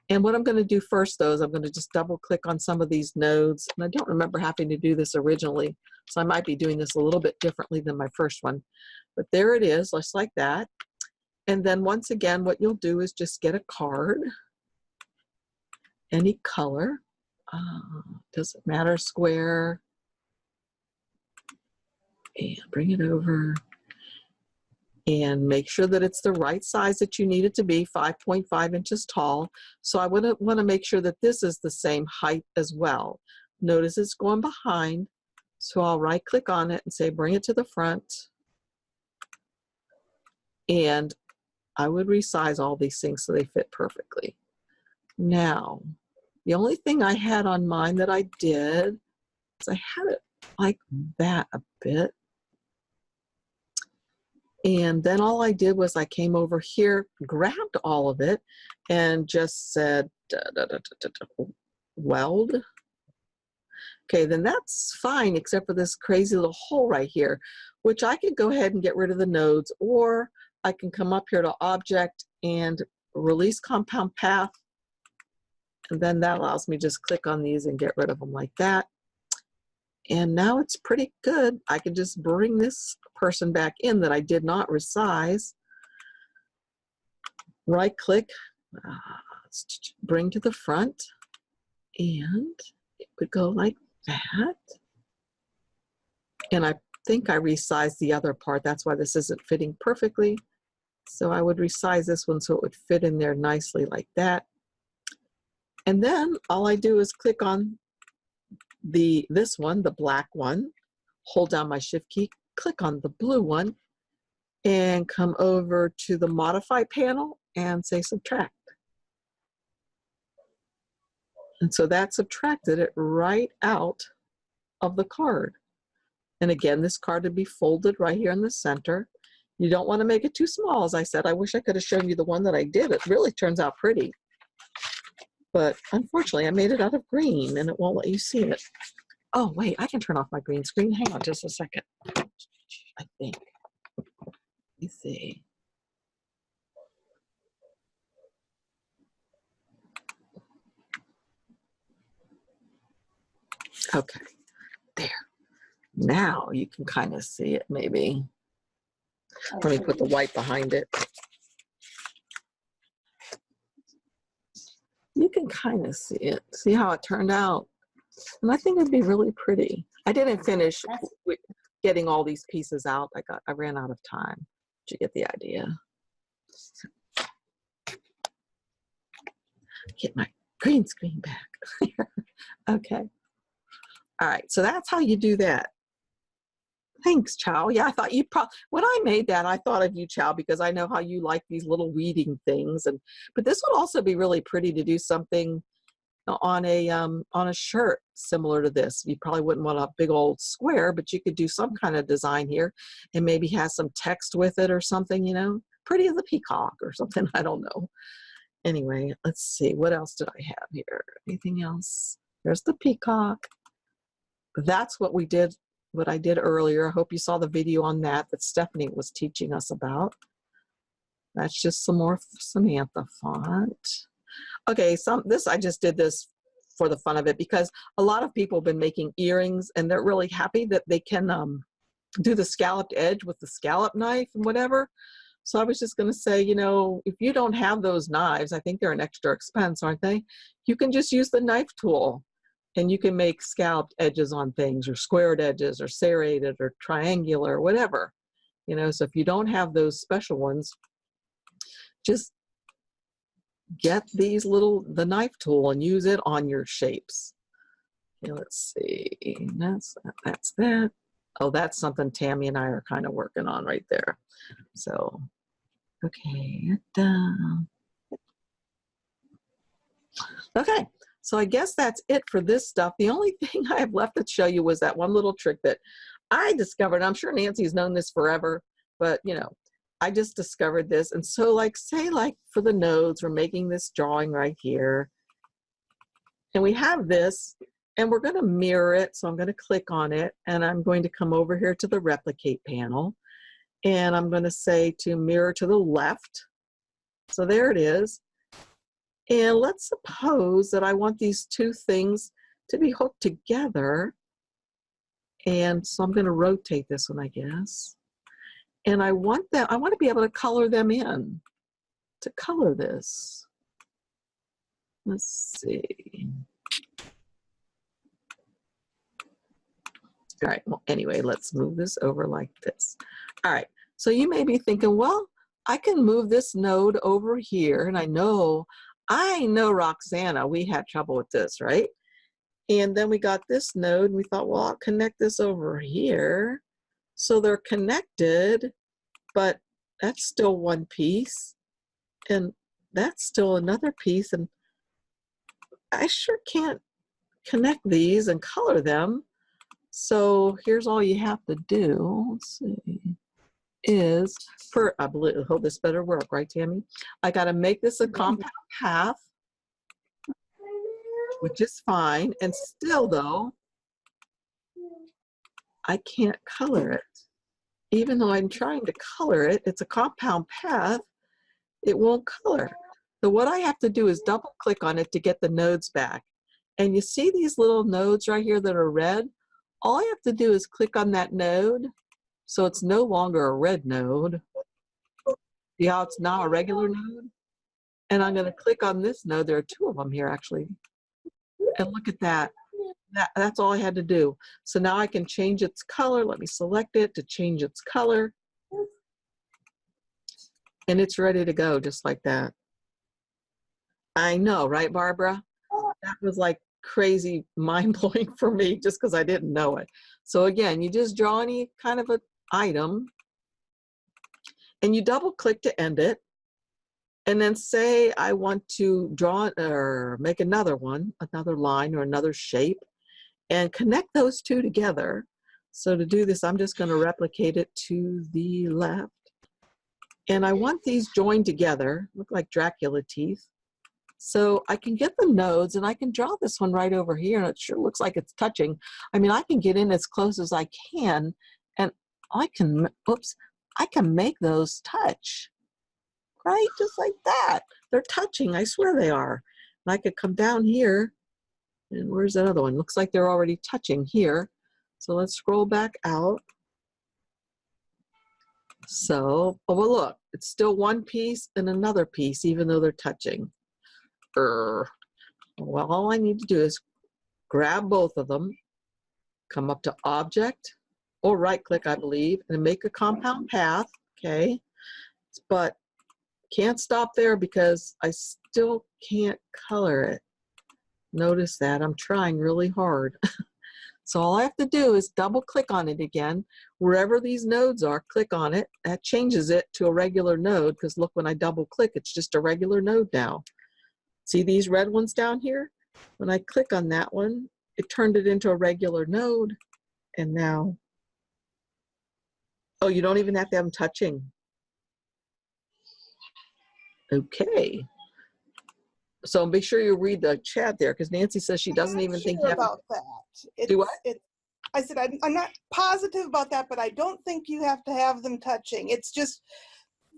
And what I'm going to do first, though, is I'm going to just double click on some of these nodes. And I don't remember having to do this originally, so I might be doing this a little bit differently than my first one. But there it is, just like that. And then once again, what you'll do is just get a card, any color, doesn't matter, square, and bring it over. And make sure that it's the right size that you need it to be, 5.5 inches tall. So I want to make sure that this is the same height as well. Notice it's going behind, so I'll right click on it and say bring it to the front. And I would resize all these things so they fit perfectly. Now, the only thing I had on mine that I did is I had it like that a bit. And then all I did was I came over here, grabbed all of it, and just said, weld. Okay, then that's fine, except for this crazy little hole right here, which I could go ahead and get rid of the nodes, or I can come up here to Object and Release Compound Path. And then that allows me to just click on these and get rid of them like that. And now it's pretty good. I can just bring this person back in that I did not resize. Right click, bring to the front, and it would go like that. And I think I resized the other part. That's why this isn't fitting perfectly. So I would resize this one so it would fit in there nicely like that. And then all I do is click on this one, the black one, hold down my shift key, click on the blue one, and come over to the modify panel and say subtract. And so that subtracted it right out of the card. And again, this card would be folded right here in the center. You don't want to make it too small, as I said. I wish I could have shown you the one that I did. It really turns out pretty. But unfortunately, I made it out of green and it won't let you see it. Oh, wait, I can turn off my green screen. Hang on just a second. I think. Let me see. Okay, there. Now you can kind of see it maybe. Let me put the white behind it. You can kind of see it. See how it turned out? And I think it'd be really pretty. I didn't finish with getting all these pieces out. I ran out of time. Did you get the idea? Get my green screen back. Okay. All right, so that's how you do that. Thanks, Chow. Yeah, I thought you probably, when I made that, I thought of you, Chow, because I know how you like these little weeding things. But this would also be really pretty to do something on a shirt similar to this. You probably wouldn't want a big old square, but you could do some kind of design here and maybe have some text with it or something, you know, pretty as a peacock or something. I don't know. Anyway, let's see. What else did I have here? Anything else? There's the peacock. That's what we did. What I did earlier. I hope you saw the video on that Stephanie was teaching us about. That's just some more Samantha font. Okay, I just did this for the fun of it because a lot of people have been making earrings and they're really happy that they can do the scalloped edge with the scallop knife and whatever. So I was just going to say, you know, if you don't have those knives, I think they're an extra expense, aren't they? You can just use the knife tool. And you can make scalloped edges on things, or squared edges, or serrated, or triangular, or whatever. You know, so if you don't have those special ones, just get the knife tool and use it on your shapes. Okay, let's see. That's that. Oh, that's something Tammy and I are kind of working on right there. So, okay. Okay. So I guess that's it for this stuff. The only thing I have left to show you was that one little trick that I discovered, I'm sure Nancy's known this forever, but you know, I just discovered this. And so like, say like for the nodes, we're making this drawing right here. And we have this, and we're going to mirror it. So I'm going to click on it, and I'm going to come over here to the replicate panel. And I'm going to say to mirror to the left. So there it is. And let's suppose that I want these two things to be hooked together. And so I'm going to rotate this one, I guess. And I want to be able to color them in, to color this. Let's see. All right, well, anyway, let's move this over like this. All right, so you may be thinking, well, I can move this node over here, and I know, Roxana, we had trouble with this, right? And then we got this node, and we thought, well, I'll connect this over here. So they're connected, but that's still one piece, and that's still another piece, and I sure can't connect these and color them. So here's all you have to do, let's see, is, I hope this better work, right, Tammy? I gotta make this a compound path, which is fine, and still though, I can't color it. Even though I'm trying to color it, it's a compound path, it won't color. So what I have to do is double click on it to get the nodes back. And you see these little nodes right here that are red? All I have to do is click on that node, so it's no longer a red node. See how it's now a regular node? And I'm gonna click on this node. There are two of them here actually. And look at that. That's all I had to do. So now I can change its color. Let me select it to change its color. And it's ready to go just like that. I know, right, Barbara? That was like crazy mind-blowing for me just because I didn't know it. So again, you just draw any kind of an item and you double click to end it. And then say I want to draw or make another one, another line or another shape, and connect those two together. So to do this, I'm just going to replicate it to the left. And I want these joined together, look like Dracula teeth. So I can get the nodes and I can draw this one right over here, and it sure looks like it's touching. I mean, I can get in as close as I can, and I can, oops, I can make those touch, right? Just like that. They're touching, I swear they are. And I could come down here, and where's that other one? Looks like they're already touching here. So let's scroll back out. So, oh, well, look, it's still one piece and another piece, even though they're touching. Well, all I need to do is grab both of them, come up to Object, or right click, I believe, and make a compound path, okay? But can't stop there because I still can't color it. Notice that I'm trying really hard. So all I have to do is double click on it again. Wherever these nodes are, click on it. That changes it to a regular node, because look, when I double click, it's just a regular node now. See these red ones down here? When I click on that one, it turned it into a regular node. And now, oh, you don't even have to have them touching. Okay. So be sure you read the chat there, because Nancy says she doesn't even think you have about that. Do what? I said, I'm not positive about that, but I don't think you have to have them touching. It's just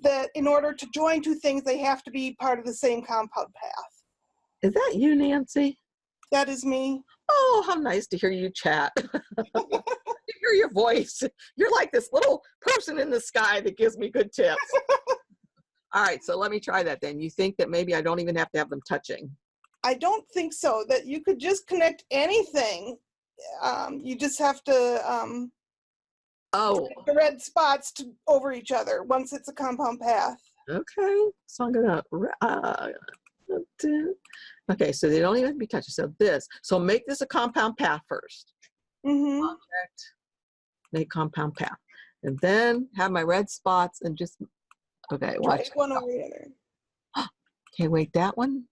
that in order to join two things, they have to be part of the same compound path. Is that you, Nancy? That is me. Oh, how nice to hear you chat. To hear your voice. You're like this little person in the sky that gives me good tips. All right, so let me try that then. You think that maybe I don't even have to have them touching? I don't think so, that you could just connect anything. You just have to connect the red spots over each other once it's a compound path. Okay, so I'm gonna, okay, so they don't even have to be touching. So this, so make this a compound path first. Mm-hmm. Object, make compound path. And then have my red spots and just, okay, watch. One over the other. Okay, wait, that one?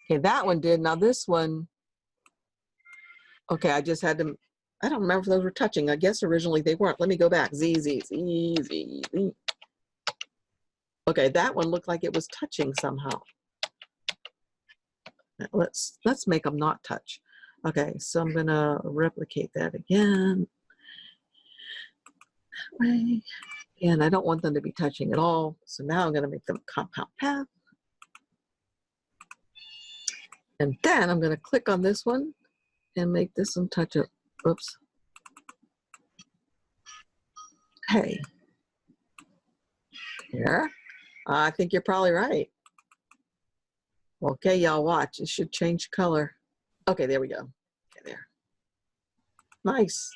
Okay, that one did. Now this one, okay, I just had to, I don't remember if those were touching. I guess originally they weren't. Let me go back. Z, Z, Z, Z, Z. Okay, that one looked like it was touching somehow. Let's make them not touch. Okay, so I'm gonna replicate that again. That way. And I don't want them to be touching at all. So now I'm gonna make them compound path. And then I'm gonna click on this one and make this one touch it. Oops. Okay. Here. I think you're probably right. Okay, y'all watch. It should change color. Okay, there we go. Okay, there. Nice.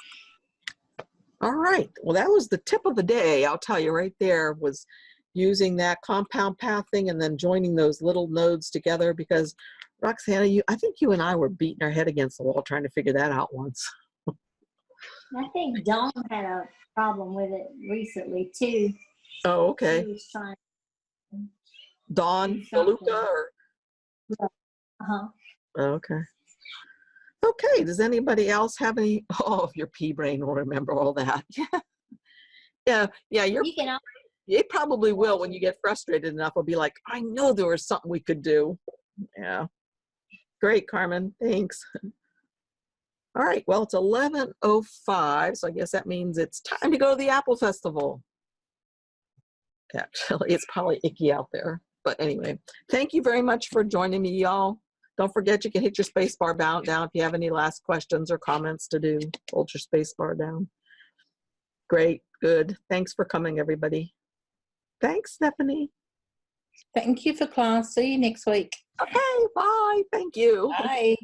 All right. Well, that was the tip of the day. I'll tell you right there was using that compound path thing and then joining those little nodes together, because Roxana, I think you and I were beating our head against the wall trying to figure that out once. I think Dawn had a problem with it recently too. Oh, okay. She was trying. Dawn DeLuca or? Uh-huh. Okay. Okay, does anybody else have any? Oh, your pea brain will remember all that. Yeah. It probably will when you get frustrated enough. It'll be like, I know there was something we could do. Yeah. Great, Carmen. Thanks. All right. Well, it's 11:05, so I guess that means it's time to go to the Apple Festival. Actually, it's probably icky out there. But anyway, thank you very much for joining me, y'all. Don't forget you can hit your space bar down if you have any last questions or comments to do. Hold your space bar down. Great. Good. Thanks for coming, everybody. Thanks, Stephanie. Thank you for class. See you next week. Okay, bye. Thank you. Bye.